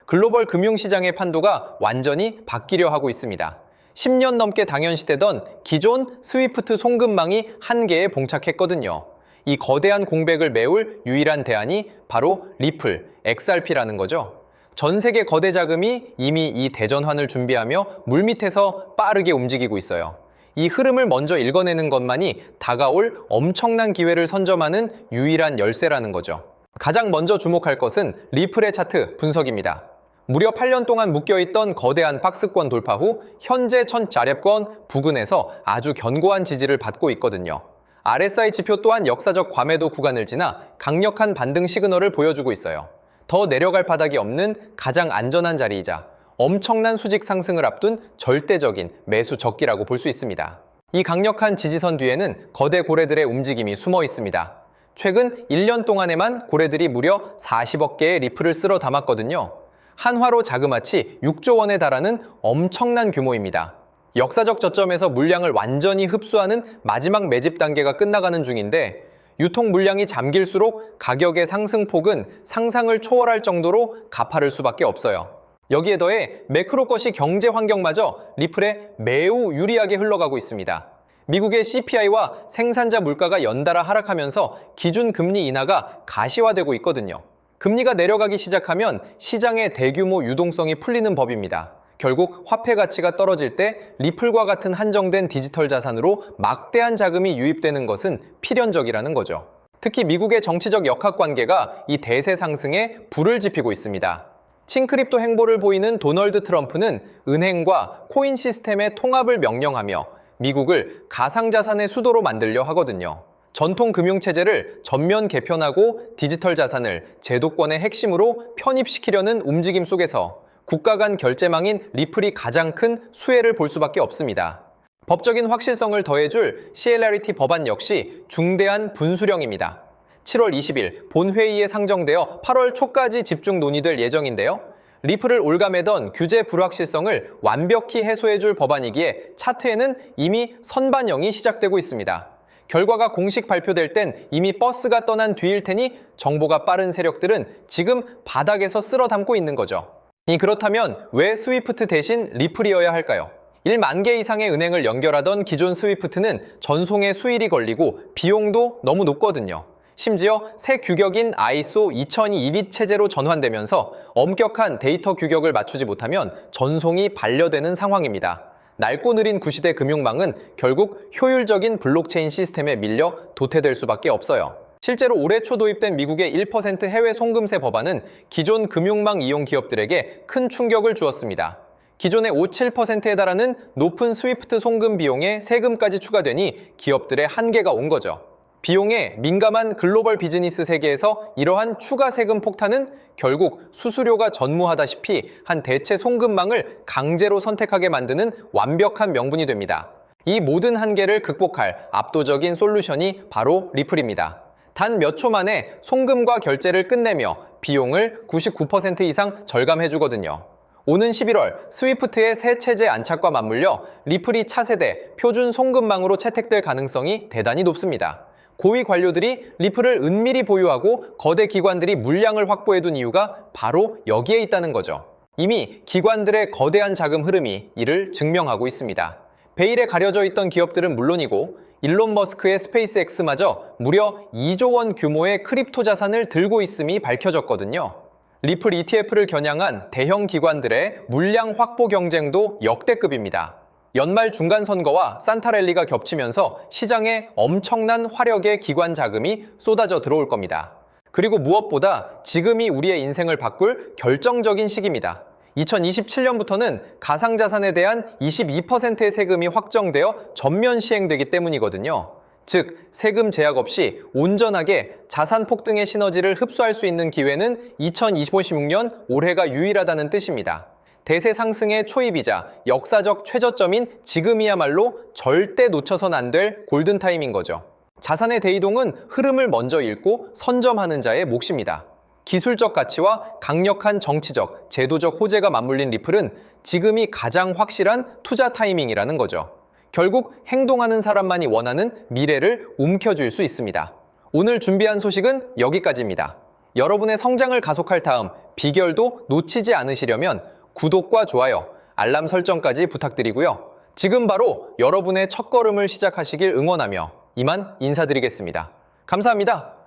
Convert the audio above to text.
글로벌 금융시장의 판도가 완전히 바뀌려 하고 있습니다. 10년 넘게 당연시되던 기존 스위프트 송금망이 한계에 봉착했거든요. 이 거대한 공백을 메울 유일한 대안이 바로 리플, XRP라는 거죠. 전 세계 거대 자금이 이미 이 대전환을 준비하며 물밑에서 빠르게 움직이고 있어요. 이 흐름을 먼저 읽어내는 것만이 다가올 엄청난 기회를 선점하는 유일한 열쇠라는 거죠. 가장 먼저 주목할 것은 리플의 차트 분석입니다. 무려 8년 동안 묶여있던 거대한 박스권 돌파 후 현재 1000자립권 부근에서 아주 견고한 지지를 받고 있거든요. RSI 지표 또한 역사적 과매도 구간을 지나 강력한 반등 시그널을 보여주고 있어요. 더 내려갈 바닥이 없는 가장 안전한 자리이자 엄청난 수직 상승을 앞둔 절대적인 매수 적기라고 볼 수 있습니다. 이 강력한 지지선 뒤에는 거대 고래들의 움직임이 숨어 있습니다. 최근 1년 동안에만 고래들이 무려 40억 개의 리플을 쓸어 담았거든요. 한화로 자그마치 6조 원에 달하는 엄청난 규모입니다. 역사적 저점에서 물량을 완전히 흡수하는 마지막 매집 단계가 끝나가는 중인데 유통 물량이 잠길수록 가격의 상승폭은 상상을 초월할 정도로 가파를 수밖에 없어요. 여기에 더해 매크로컷이 경제 환경마저 리플에 매우 유리하게 흘러가고 있습니다. 미국의 CPI와 생산자 물가가 연달아 하락하면서 기준금리 인하가 가시화되고 있거든요. 금리가 내려가기 시작하면 시장의 대규모 유동성이 풀리는 법입니다. 결국 화폐 가치가 떨어질 때 리플과 같은 한정된 디지털 자산으로 막대한 자금이 유입되는 것은 필연적이라는 거죠. 특히 미국의 정치적 역학관계가 이 대세 상승에 불을 지피고 있습니다. 칭크립토 행보를 보이는 도널드 트럼프는 은행과 코인 시스템의 통합을 명령하며 미국을 가상자산의 수도로 만들려 하거든요. 전통 금융체제를 전면 개편하고 디지털 자산을 제도권의 핵심으로 편입시키려는 움직임 속에서 국가 간 결제망인 리플이 가장 큰 수혜를 볼 수밖에 없습니다. 법적인 확실성을 더해줄 CLRT 법안 역시 중대한 분수령입니다. 7월 20일 본회의에 상정되어 8월 초까지 집중 논의될 예정인데요. 리플을 올가매던 규제 불확실성을 완벽히 해소해줄 법안이기에 차트에는 이미 선반영이 시작되고 있습니다. 결과가 공식 발표될 땐 이미 버스가 떠난 뒤일 테니 정보가 빠른 세력들은 지금 바닥에서 쓸어 담고 있는 거죠. 그렇다면 왜 스위프트 대신 리플이어야 할까요? 1만 개 이상의 은행을 연결하던 기존 스위프트는 전송에 수일이 걸리고 비용도 너무 높거든요. 심지어 새 규격인 ISO 2002 체제로 전환되면서 엄격한 데이터 규격을 맞추지 못하면 전송이 반려되는 상황입니다. 낡고 느린 구시대 금융망은 결국 효율적인 블록체인 시스템에 밀려 도태될 수밖에 없어요. 실제로 올해 초 도입된 미국의 1% 해외 송금세 법안은 기존 금융망 이용 기업들에게 큰 충격을 주었습니다. 기존의 5, 7%에 달하는 높은 스위프트 송금 비용에 세금까지 추가되니 기업들의 한계가 온 거죠. 비용에 민감한 글로벌 비즈니스 세계에서 이러한 추가 세금 폭탄은 결국 수수료가 전무하다시피 한 대체 송금망을 강제로 선택하게 만드는 완벽한 명분이 됩니다. 이 모든 한계를 극복할 압도적인 솔루션이 바로 리플입니다. 단 몇 초 만에 송금과 결제를 끝내며 비용을 99% 이상 절감해주거든요. 오는 11월 스위프트의 새 체제 안착과 맞물려 리플이 차세대 표준 송금망으로 채택될 가능성이 대단히 높습니다. 고위 관료들이 리플을 은밀히 보유하고 거대 기관들이 물량을 확보해둔 이유가 바로 여기에 있다는 거죠. 이미 기관들의 거대한 자금 흐름이 이를 증명하고 있습니다. 베일에 가려져 있던 기업들은 물론이고 일론 머스크의 스페이스X마저 무려 2조 원 규모의 크립토 자산을 들고 있음이 밝혀졌거든요. 리플 ETF를 겨냥한 대형 기관들의 물량 확보 경쟁도 역대급입니다. 연말 중간선거와 산타랠리가 겹치면서 시장에 엄청난 화력의 기관 자금이 쏟아져 들어올 겁니다. 그리고 무엇보다 지금이 우리의 인생을 바꿀 결정적인 시기입니다. 2027년부터는 가상자산에 대한 22%의 세금이 확정되어 전면 시행되기 때문이거든요. 즉, 세금 제약 없이 온전하게 자산 폭등의 시너지를 흡수할 수 있는 기회는 2026년 올해가 유일하다는 뜻입니다. 대세 상승의 초입이자 역사적 최저점인 지금이야말로 절대 놓쳐선 안 될 골든타임인 거죠. 자산의 대이동은 흐름을 먼저 읽고 선점하는 자의 몫입니다. 기술적 가치와 강력한 정치적, 제도적 호재가 맞물린 리플은 지금이 가장 확실한 투자 타이밍이라는 거죠. 결국 행동하는 사람만이 원하는 미래를 움켜쥘 수 있습니다. 오늘 준비한 소식은 여기까지입니다. 여러분의 성장을 가속할 다음 비결도 놓치지 않으시려면 구독과 좋아요, 알람 설정까지 부탁드리고요. 지금 바로 여러분의 첫걸음을 시작하시길 응원하며 이만 인사드리겠습니다. 감사합니다.